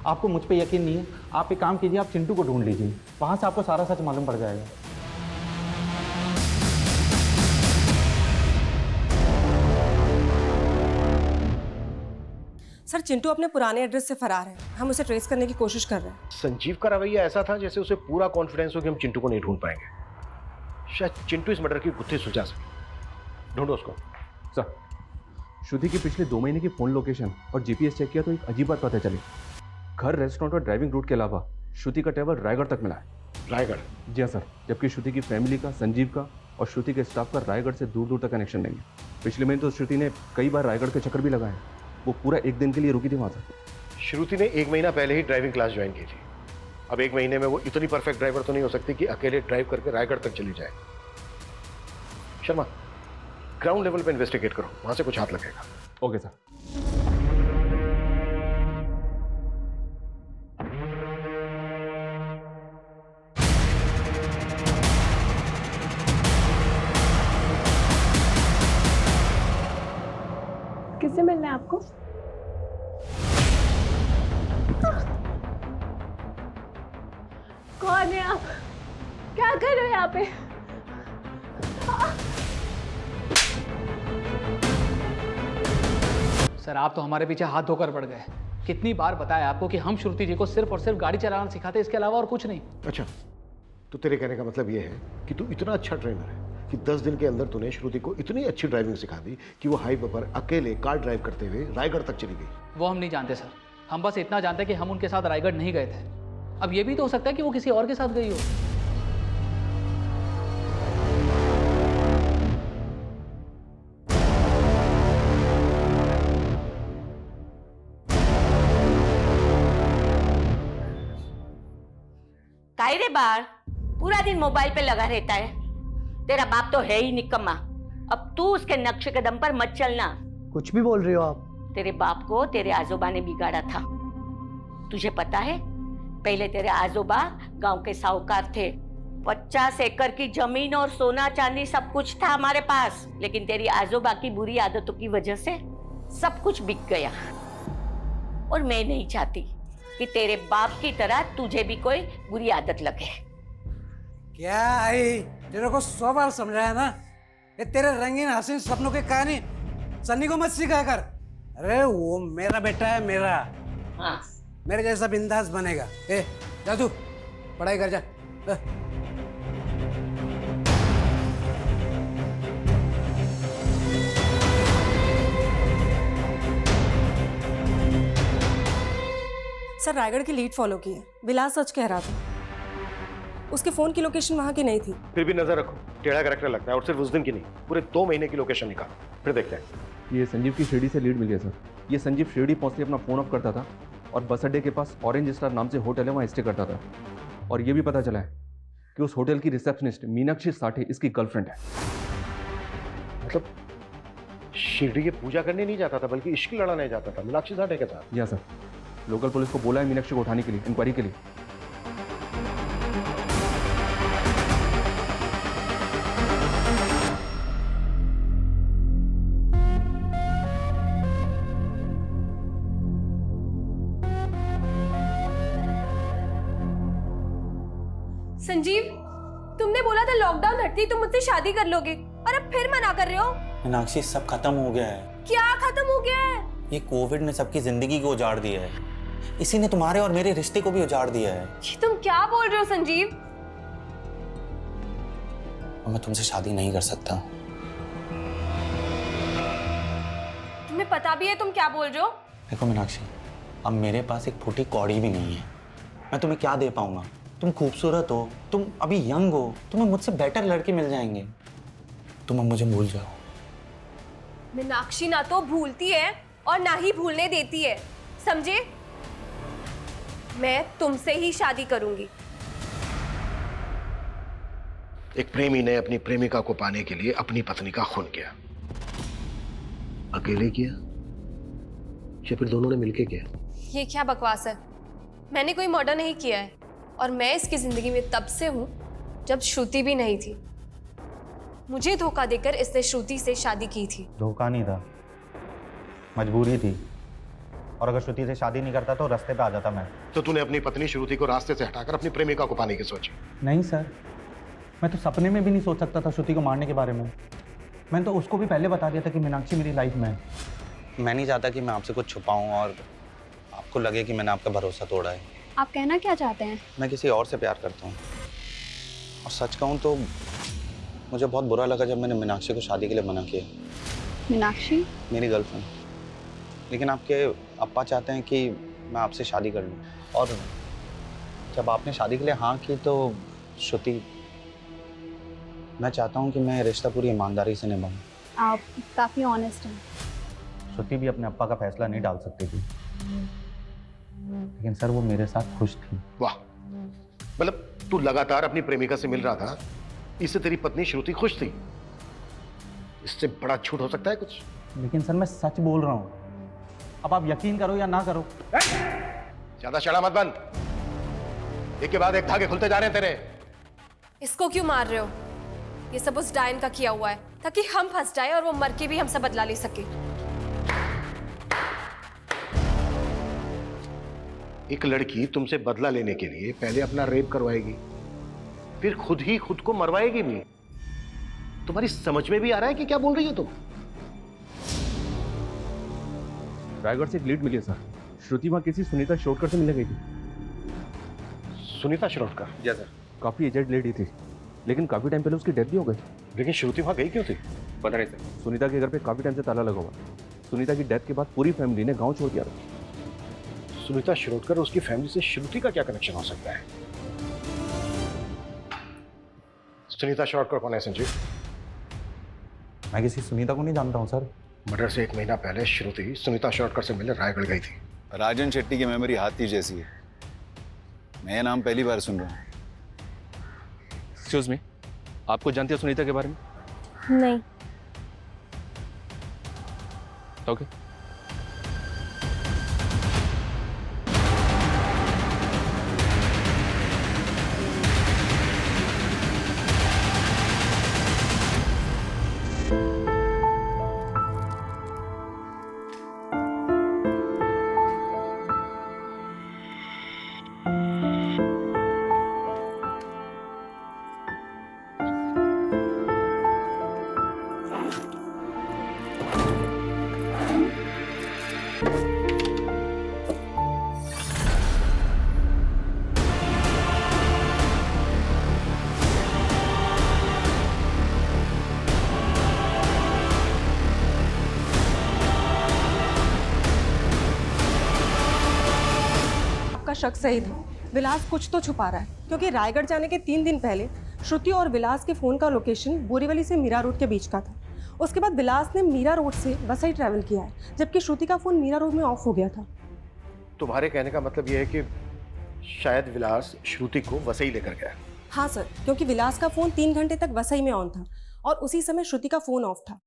आपको मुझ पे यकीन नहीं है, आप एक काम कीजिए, आप चिंटू को ढूंढ लीजिए, वहां से आपको सारा सच मालूम पड़ जाएगा। सर चिंटू अपने पुराने एड्रेस से फरार है, हम उसे ट्रेस करने की कोशिश कर रहे हैं। संजीव का रवैया ऐसा था जैसे उसे पूरा कॉन्फिडेंस हो कि हम चिंटू को नहीं ढूंढ पाएंगे। शायद चिंटू इस मर्डर की गुत्थी सुलझा सके। ढूंढो उसको। सर, श्रुति की पिछले 2 महीने की फोन लोकेशन और जीपीएस चेक किया तो एक अजीब बात पता चली। घर, रेस्टोरेंट और ड्राइविंग रूट के अलावा श्रुति का ट्रैवल रायगढ़ तक मिला है। रायगढ़? जी हाँ सर, जबकि श्रुति की फैमिली का, संजीव का और श्रुति के स्टाफ का रायगढ़ से दूर दूर तक कनेक्शन नहीं है। पिछले महीने तो श्रुति ने कई बार रायगढ़ के चक्कर भी लगाए। वो पूरा एक दिन के लिए रुकी थी वहाँ से। श्रुति ने 1 महीना पहले ही ड्राइविंग क्लास ज्वाइन की थी। अब 1 महीने में वो इतनी परफेक्ट ड्राइवर तो नहीं हो सकती कि अकेले ड्राइव करके रायगढ़ तक चली जाए। शर्मा, ग्राउंड लेवल पे इन्वेस्टिगेट करो, वहां से कुछ हाथ लगेगा। Okay sir. किससे मिलना है आपको? कौन है आप? क्या कर रहे हो यहाँ पे? सर आप तो हमारे पीछे हाथ धोकर पड़ गए। कितनी बार बताया आपको कि हम श्रुति जी को सिर्फ और सिर्फ गाड़ी चलाना सिखाते, इसके अलावा और कुछ नहीं। अच्छा, तो तेरे कहने का मतलब ये है कि तू इतना अच्छा ट्रेनर है कि 10 दिन के अंदर तूने श्रुति को इतनी अच्छी ड्राइविंग सिखा दी कि वो हाईवे पर अकेले कार ड्राइव करते हुए रायगढ़ तक चली गई। वो हम नहीं जानते सर, हम बस इतना जानते हैं कि हम उनके साथ रायगढ़ नहीं गए थे। अब ये भी तो हो सकता है कि वो किसी और के साथ गई हो। काहे रे बाहर पूरा दिन मोबाइल पे लगा रहता है। तेरा बाप तो है ही निकम्मा। अब तू उसके नक्शे कदम पर मत चलना। कुछ भी बोल रही हो आप। तेरे बाप को तेरे आजोबा ने बिगाड़ा था। तुझे पता है, पहले तेरे आजोबा गांव के साहूकार थे। 50 एकड़ की जमीन और सोना चांदी सब कुछ था हमारे पास, लेकिन तेरी आजोबा की बुरी आदतों की वजह से सब कुछ बिक गया। और मैं नहीं चाहती कि तेरे बाप की तरह तुझे भी कोई बुरी आदत लगे। क्या आई, तेरे को 100 बार समझाया ना, ये तेरे रंगीन हसीन सपनों की कहानी सन्नी को मत सिखाया कर। अरे वो मेरा बेटा है, मेरा। हाँ। मेरे जैसा बिंदास बनेगा। ए जा तू पढ़ाई कर जा। सर रायगढ़ की लीड फॉलो की है। विलास सच कह रहा था, उसके फोन की लोकेशन वहां की नहीं थी। फिर भी नजर रखो, टेढ़ा कैरेक्टर लगता है, और सिर्फ उस दिन की नहीं, पूरे 2 महीने की लोकेशन निकालो, फिर देखते हैं। ये संजीव की शिरडी से लीड मिली है सर। ये संजीव शिरडी पहुंचते अपना फ़ोन ऑफ करता था और बस अड्डे के पास ऑरेंज स्टार नाम से होटल है, वहाँ स्टे करता था। और ये भी पता चला है कि उस होटल की रिसेप्शनिस्ट मीनाक्षी साठे इसकी गर्लफ्रेंड है। मतलब शिरडी की पूजा करने नहीं जाता था, बल्कि इश्क लड़ाने जाता था मीनाक्षी साठे के साथ। या सर, लोकल पुलिस को बोला है मीनाक्षी को उठाने के लिए, इंक्वायरी के लिए। संजीव, तुमने बोला था लॉकडाउन हटती तुम मुझसे शादी कर लोगे, और अब फिर मना कर रहे हो। मीनाक्षी, सब खत्म हो गया है। क्या खत्म हो गया है? ये कोविड ने सबकी जिंदगी को उजाड़ दिया है। इसी ने तुम्हारे और मेरे रिश्ते को भी उजाड़ दिया है। ये तुम क्या बोल रहे हो संजीव? मैं तुमसे शादी नहीं कर सकता। तुम्हें पता भी है तुम क्या बोल रहे हो? देखो मीनाक्षी, अब मेरे पास एक फूटी कौड़ी भी नहीं है। मैं तुम्हें क्या दे पाऊंगा? तुम खूबसूरत हो, तुम अभी यंग हो, तुम्हें मुझसे बेटर लड़के मिल जाएंगे। तुम अब मुझे भूल जाओ। मीनाक्षी ना तो भूलती है और ना ही भूलने देती है, समझे? मैं तुमसे ही शादी करूंगी। एक प्रेमी ने अपनी प्रेमिका को पाने के लिए अपनी पत्नी का खून किया। अकेले किया या फिर दोनों ने मिलके किया? ये क्या बकवास है? मैंने कोई मर्डर नहीं किया है, और मैं इसकी जिंदगी में तब से हूं जब श्रुति भी नहीं थी। मुझे धोखा देकर इसने श्रुति से शादी की थी। धोखा नहीं था, मजबूरी थी। और अगर श्रुति से शादी नहीं करता तो रास्ते पे आ जाता मैं। तो तूने अपनी पत्नी श्रुति को रास्ते से हटाकर अपनी प्रेमिका को पाने की सोची? नहीं सर, मैं तो सपने में भी नहीं सोच सकता था श्रुति को मारने के बारे में। मैंने तो उसको भी पहले बता दिया था कि मीनाक्षी मेरी लाइफ में है। मैं नहीं चाहता कि मैं आपसे कुछ छुपाऊं और आपको लगे कि मैंने आपका भरोसा तोड़ा है। आप कहना क्या चाहते हैं? मैं किसी और से प्यार करता हूँ, और सच कहूँ तो मुझे बहुत बुरा लगा जब मैंने मीनाक्षी को शादी के लिए मना किया। मीनाक्षी मेरी गर्लफ्रेंड, लेकिन आपके अप्पा चाहते हैं कि मैं आपसे शादी कर लूँ। और जब आपने शादी के लिए हाँ की तो श्रुति मैं चाहता हूँ कि मैं रिश्ता पूरी ईमानदारी से निभाऊँ। आप काफ़ी ऑनेस्ट हैं। श्रुति भी अपने अप्पा का फैसला नहीं डाल सकती थी, लेकिन सर वो मेरे साथ खुश थी। वाह, मतलब तू लगातार अपनी प्रेमिका से मिल रहा था, इससे तेरी पत्नी श्रुति खुश थी? इससे बड़ा झूठ हो सकता है कुछ? लेकिन सर मैं सच बोल रहा हूँ, अब आप यकीन करो या ना करो। ज्यादा शड़ा मत बंद, एक के बाद एक धागे खुलते जा रहे हैं तेरे। इसको क्यों मार रहे हो? ये सब उस डायन का किया हुआ है ताकि हम फंस जाए और वो मर के भी हमसे बदला ले सके। एक लड़की तुमसे बदला लेने के लिए पहले अपना रेप करवाएगी, फिर खुद ही खुद को मरवाएगी भी। तुम्हारी समझ में भी आ रहा है कि क्या बोल रही हो तुम? रायगढ़ से एक लीड मिली है सर। श्रुति वहाँ किसी सुनीता शिरोडकर से मिलने गई थी। सुनीता शिरोडकर? जी सर। काफी एजेड लेडी थी, लेकिन काफी टाइम पहले उसकी डेथ भी हो गई। लेकिन श्रुति वहाँ गई क्यों थी? पता नहीं सर। सुनीता के घर पे काफी टाइम से ताला लगा हुआ। सुनीता की डेथ के बाद पूरी फैमिली ने गाँव छोड़ दिया था। सुनीता शिरोडकर और उसकी फैमिली से श्रुति का क्या कनेक्शन हो सकता है? सुनीता शिरोडकर कौन है संजीव? मैं किसी सुनीता को नहीं जानता हूँ सर। मर्डर से 1 महीना पहले श्रुति सुनीता शिरोडकर से मिलने रायगढ़ गई थी। राजन शेट्टी की मेमोरी हाथी जैसी है। मैं ये नाम पहली बार सुन रहा हूँ। एक्सक्यूज मी, आपको जानती है सुनीता के बारे में? नहीं। ओके। आपका शक सही था, विलास कुछ तो छुपा रहा है, क्योंकि रायगढ़ जाने के 3 दिन पहले श्रुति और विलास के फ़ोन का लोकेशन बोरीवली से मीरा रोड के बीच का था। उसके बाद विलास ने मीरा रोड से वसई ट्रैवल किया है, जबकि श्रुति का फ़ोन मीरा रोड में ऑफ हो गया था। तुम्हारे कहने का मतलब यह है कि शायद विलास श्रुति को वसई लेकर गया? हाँ सर, क्योंकि विलास का फ़ोन 3 घंटे तक वसई में ऑन था और उसी समय श्रुति का फ़ोन ऑफ था।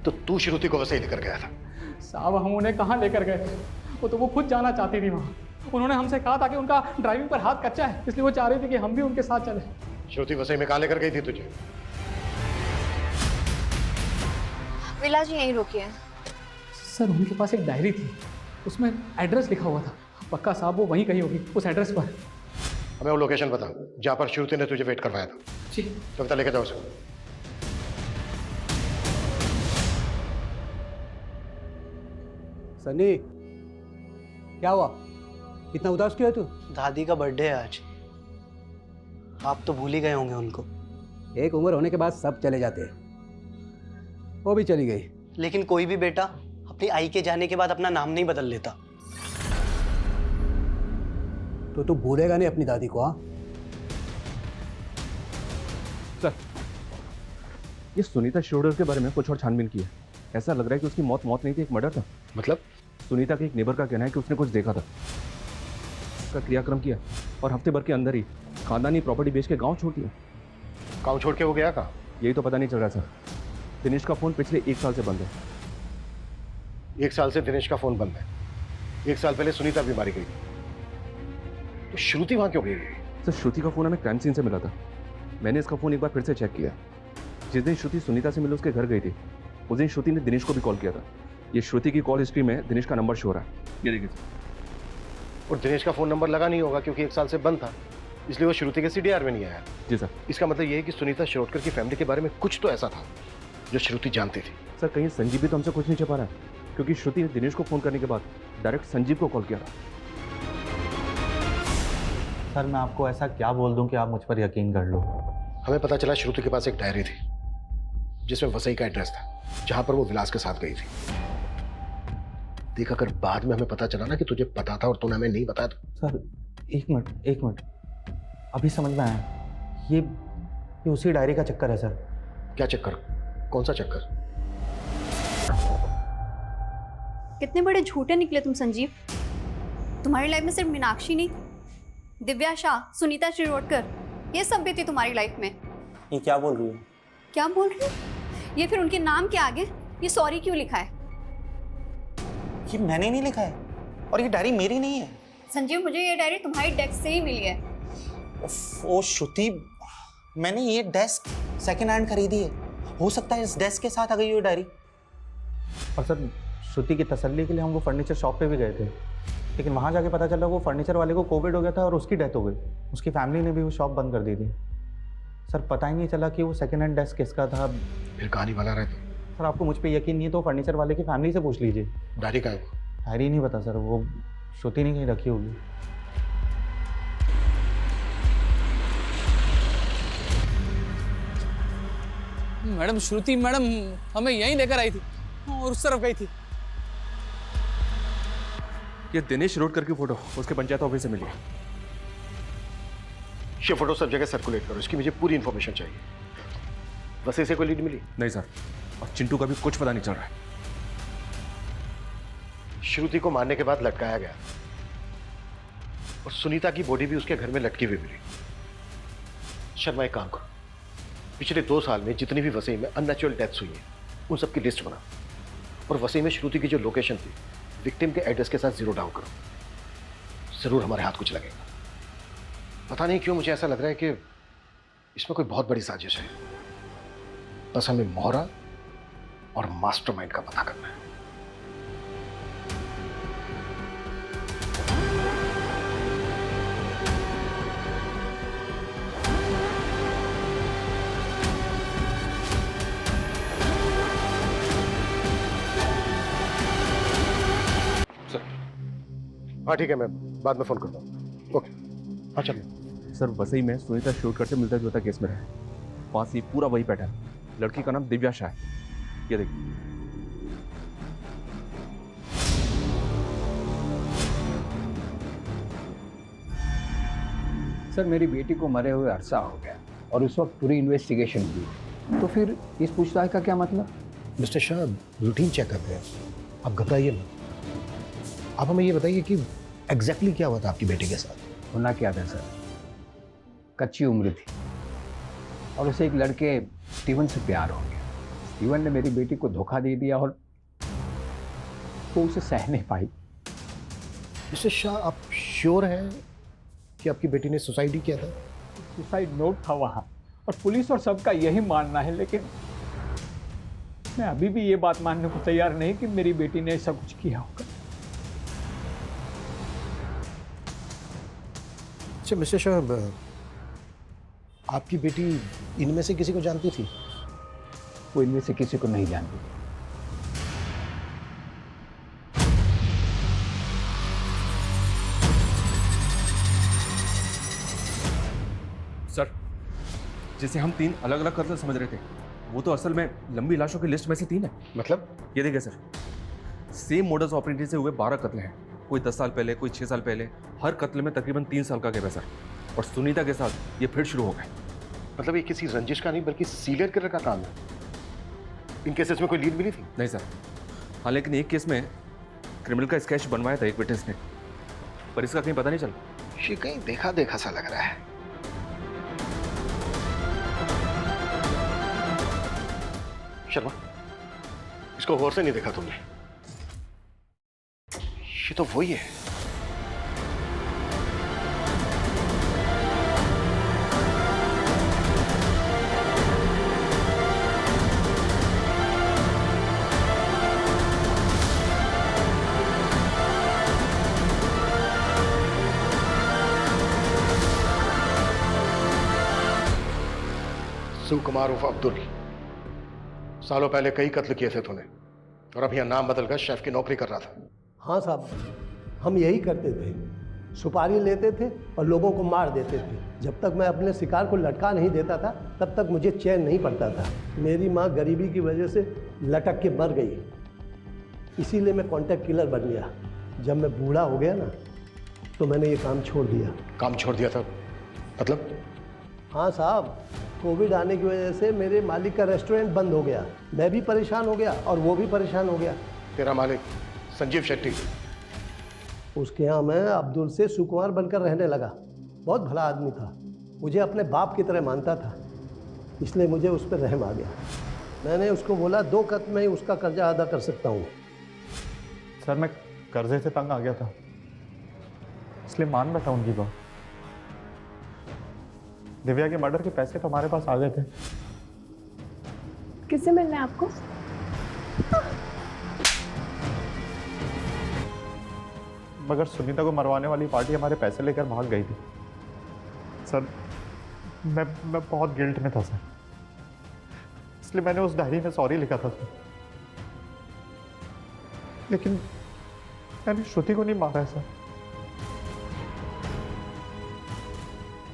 तो तू श्रुति को वसई लेकर गया था? साहब हम उन्हें कहाँ लेकर गए थे, वो खुद जाना चाहती थी वहाँ। उन्होंने हमसे कहा था कि उनका ड्राइविंग पर हाथ कच्चा है, इसलिए वो चाह रही थी कि हम भी उनके साथ चले। श्रुति वसई में कहाँ लेकर गई थी तुझे? विलास जी यहीं रुकिए। सर उनके पास एक डायरी थी, उसमें एड्रेस लिखा हुआ था। पक्का साहब वो वहीं कहीं होगी, उस एड्रेस पर। हमें वो लोकेशन बता जहाँ पर श्रुति ने तुझे वेट करवाया था। जी। कविता लेकर जाओ उसे। सनी, क्या हुआ? इतना उदास क्यों है तू? दादी का बर्थडे है आज। आप तो भूल ही गए होंगे उनको। एक उम्र होने के बाद सब चले जाते हैं। वो भी चली गई। लेकिन कोई भी बेटा अपनी आई के जाने के बाद अपना नाम नहीं बदल लेता। तो तू भूलेगा नहीं अपनी दादी को? हाँ सर, ये सुनीता शिरोडकर के बारे में कुछ और छानबीन की है। ऐसा लग रहा है कि उसकी मौत नहीं थी, एक मर्डर था। मतलब? सुनीता के एक नेबर का कहना है कि उसने कुछ देखा था, उसका क्रियाक्रम किया और हफ्ते भर के अंदर ही खानदानी प्रॉपर्टी बेच के गांव छोड़ दिया। गांव छोड़ के वो गया कहाँ? यही तो पता नहीं चल रहा सर। दिनेश का फोन पिछले 1 साल से बंद है। 1 साल से दिनेश का फोन बंद है। 1 साल पहले सुनीता भी मारी गई। तो श्रुति वहां क्यों गई? सर श्रुति का फोन हमें क्राइम सीन से मिला था। मैंने इसका फोन एक बार फिर से चेक किया। जिस दिन श्रुति सुनीता से मिले उसके घर गई थी, उस दिन श्रुति ने दिनेश को भी कॉल किया था। ये श्रुति की कॉल हिस्ट्री में दिनेश का नंबर शो हो रहा है। ये देखिए सर। और दिनेश का फोन नंबर लगा नहीं होगा क्योंकि 1 साल से बंद था, इसलिए वो श्रुति के CDR में नहीं आया। जी सर। इसका मतलब ये है कि सुनीता शिरोडकर की फैमिली के बारे में कुछ तो ऐसा था जो श्रुति जानती थी। सर कहीं संजीव भी तो हमसे कुछ नहीं छिपा रहा है, क्योंकि श्रुति ने दिनेश को फोन करने के बाद डायरेक्ट संजीव को कॉल किया था। सर मैं आपको ऐसा क्या बोल दूं कि आप मुझ पर यकीन कर लो? हमें पता चला श्रुति के पास एक डायरी थी जिसमें वसई का एड्रेस था, जहां पर वो विलास के साथ गई थी। देख, अगर बाद में हमें पता चला ना कि तुझे पता था और तूने हमें नहीं बताया तो? सर एक मिनट, अभी समझ में आया। ये उसी डायरी का चक्कर है सर। क्या चक्कर? कौन सा चक्कर? कितने बड़े झूठे निकले तुम संजीव। तुम्हारी लाइफ में सिर्फ मीनाक्षी नहीं, दिव्या शाह, सुनीता शिरोडकर, ये सब भी थी तुम्हारी लाइफ में। ये क्या बोल रही हो? क्या बोल रही हो? ये फिर उनके नाम के आगे ये सॉरी क्यों लिखा है? ये मैंने नहीं लिखा है और ये डायरी मेरी नहीं है। संजीव, मुझे ये डायरी तुम्हारी डेस्क से ही मिली है। ओ श्रुति, मैंने ये डेस्क सेकंड हैंड खरीदी है। हो सकता है इस डेस्क के साथ आ गई वो डायरी। और सर, श्रुति की तसल्ली के लिए हम वो फर्नीचर शॉप पे भी गए थे, लेकिन वहाँ जाके पता चला वो फर्नीचर वाले को कोविड हो गया था और उसकी डेथ हो गई। उसकी फैमिली ने भी वो शॉप बंद कर दी थी। सर, पता ही नहीं चला कि वो सेकंड हैंड डेस्क किसका था। फिर कहानी बना रहे थे? सर, आपको मुझ पे यकीन नहीं है तो फर्नीचर वाले की फैमिली से पूछ लीजिए। डायरी का है? डायरी नहीं पता सर, वो श्रुति ने कहीं रखी होगी। मैडम श्रुति मैडम हमें यहीं लेकर आई थी और उस तरफ गई थी। ये दिनेश रोडकर की फोटो उसके पंचायत ऑफिस से मिली है। ये फोटो सब जगह सर्कुलेट करो, इसकी मुझे पूरी इन्फॉर्मेशन चाहिए। वैसे से कोई लीड मिली? नहीं सर, और चिंटू का भी कुछ पता नहीं चल रहा है। श्रुति को मारने के बाद लटकाया गया और सुनीता की बॉडी भी उसके घर में लटकी हुई मिली। शर्मा, एक काम करो, पिछले 2 साल में जितनी भी वसई में अननेचुरल डेथ्स हुई हैं उन सब की लिस्ट बना और वसई में श्रुति की जो लोकेशन थी विक्टिम के एड्रेस के साथ जीरो डाउन करो। जरूर हमारे हाथ कुछ लगेगा। पता नहीं क्यों मुझे ऐसा लग रहा है कि इसमें कोई बहुत बड़ी साजिश है। बस हमें मोहरा और मास्टरमाइंड का पता करना है। हाँ ठीक है, मैं बाद में फोन करता हूँ। ओके, हाँ चलो। सर, वसई में सुनीता शिरोडकर से मिलता जुलता केस में है। वहाँ से पूरा वही पैटर्न। लड़की का नाम दिव्या शाह है। ये देखिए। सर, मेरी बेटी को मरे हुए अरसा हो गया और उस वक्त पूरी इन्वेस्टिगेशन हुई, तो फिर इस पूछताछ का क्या मतलब? मिस्टर शाह, रूटीन चेकअप है, आप घबराइए मत। आप हमें ये बताइए कि एग्जैक्टली क्या हुआ था आपकी बेटी के साथ? होना क्या था सर, कच्ची उम्र थी और उसे एक लड़के स्टीवन से प्यार हो गया। स्टीवन ने मेरी बेटी को धोखा दे दिया और वो उसे सह नहीं पाई। मिस्टर शाह, आप श्योर हैं कि आपकी बेटी ने सुसाइड ही किया था? सुसाइड नोट था वहाँ और पुलिस और सबका यही मानना है, लेकिन मैं अभी भी ये बात मानने को तैयार नहीं कि मेरी बेटी ने ऐसा कुछ किया होगा। अच्छा मिस्टर शाह, आपकी बेटी इनमें से किसी को जानती थी? वो इनमें से किसी को नहीं जानती। सर, जिसे हम 3 अलग अलग कत्ल समझ रहे थे वो तो असल में लंबी लाशों की लिस्ट में से 3 है। मतलब? ये देखिए सर, सेम मोडस ऑपरेंडी से हुए 12 कत्ल हैं। कोई 10 साल पहले, कोई 6 साल पहले। हर कत्ल में तकरीबन 3 साल का गैप है सर। और सुनीता के साथ ये फिर शुरू हो गए। मतलब ये किसी रंजिश का नहीं बल्कि सीरियल किलर का काम है। इन केसेस में कोई लीड मिली थी? नहीं सर। हाँ, लेकिन एक केस में क्रिमिनल का स्केच बनवाया था एक विटनेस ने, पर इसका कहीं पता नहीं चला। ये कहीं देखा देखा सा लग रहा है। शर्मा, इसको गौर से नहीं देखा तुमने? ये तो वही है। कुमार उर्फ अब्दुल, सालों पहले कई कत्ल किए थे तूने और अब यहाँ नाम बदलकर शेफ की नौकरी कर रहा था। हाँ साहब, हम यही करते थे, सुपारी लेते थे और लोगों को मार देते थे। जब तक मैं अपने शिकार को लटका नहीं देता था तब तक मुझे चैन नहीं पड़ता था। मेरी माँ गरीबी की वजह से लटक के मर गई, इसीलिए मैं कॉन्ट्रैक्ट किलर बन गया। जब मैं बूढ़ा हो गया ना तो मैंने ये काम छोड़ दिया। काम छोड़ दिया था? मतलब? हाँ साहब, कोविड आने की वजह से मेरे मालिक का रेस्टोरेंट बंद हो गया। मैं भी परेशान हो गया और वो भी परेशान हो गया। तेरा मालिक संजीव शेट्टी, उसके यहाँ मैं अब्दुल से सुकुमार बनकर रहने लगा। बहुत भला आदमी था, मुझे अपने बाप की तरह मानता था, इसलिए मुझे उस पर रहम आ गया। मैंने उसको बोला 2 कत में ही उसका कर्जा अदा कर सकता हूँ। सर मैं कर्जे से तंग आ गया था, इसलिए मान बैठा उनकी बात। दिव्या के मर्डर के पैसे तो हमारे पास आ गए थे। किससे मिलना है आपको? मगर सुनीता को मरवाने वाली पार्टी हमारे पैसे लेकर भाग गई थी। सर मैं बहुत गिल्ट में था सर, इसलिए मैंने उस डायरी में सॉरी लिखा था सर। लेकिन मैंने श्रुति को नहीं मारा है सर।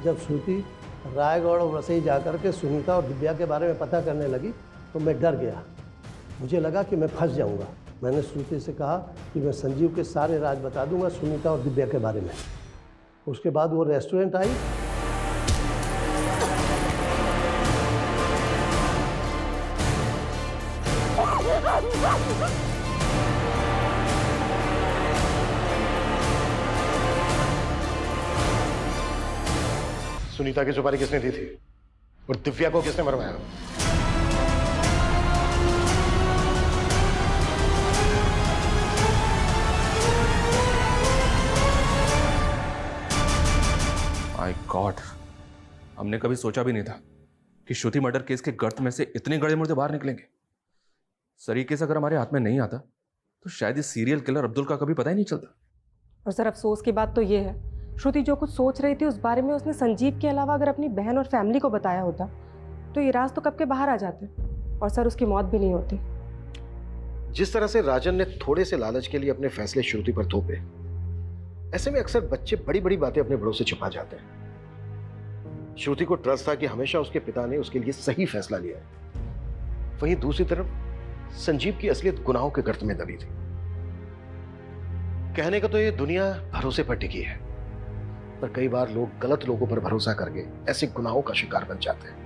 जब श्रुति रायगढ़ और वसई जाकर के सुनीता और दिव्या के बारे में पता करने लगी तो मैं डर गया। मुझे लगा कि मैं फंस जाऊंगा। मैंने श्रुति से कहा कि मैं संजीव के सारे राज बता दूंगा सुनीता और दिव्या के बारे में। उसके बाद वो रेस्टोरेंट आई। सुनीता की सुपारी किसने दी थी और दिव्या को किसने मरवाया? माय गॉड, हमने कभी सोचा भी नहीं था कि श्रुति मर्डर केस के गर्त में से इतने गड़े मुर्दे बाहर निकलेंगे। सर ये केस अगर हमारे हाथ में नहीं आता तो शायद इस सीरियल किलर अब्दुल का कभी पता ही नहीं चलता। और सर अफसोस की बात तो ये है, श्रुति जो कुछ सोच रही थी उस बारे में उसने संजीव के अलावा अगर अपनी बहन और फैमिली को बताया होता तो ये राज तो कब के बाहर आ जाते और सर उसकी मौत भी नहीं होती। जिस तरह से राजन ने थोड़े से लालच के लिए अपने फैसले श्रुति पर थोपे, ऐसे में अक्सर बच्चे बड़ी बड़ी बातें अपने बड़ों से छिपा जाते हैं। श्रुति को ट्रस्ट था कि हमेशा उसके पिता ने उसके लिए सही फैसला लिया है। वहीं दूसरी तरफ संजीव की असलियत गुनाहों के गर्त में दबी थी। कहने का तो ये दुनिया भरोसे पर टिकी है, पर कई बार लोग गलत लोगों पर भरोसा करके ऐसे गुनाहों का शिकार बन जाते हैं।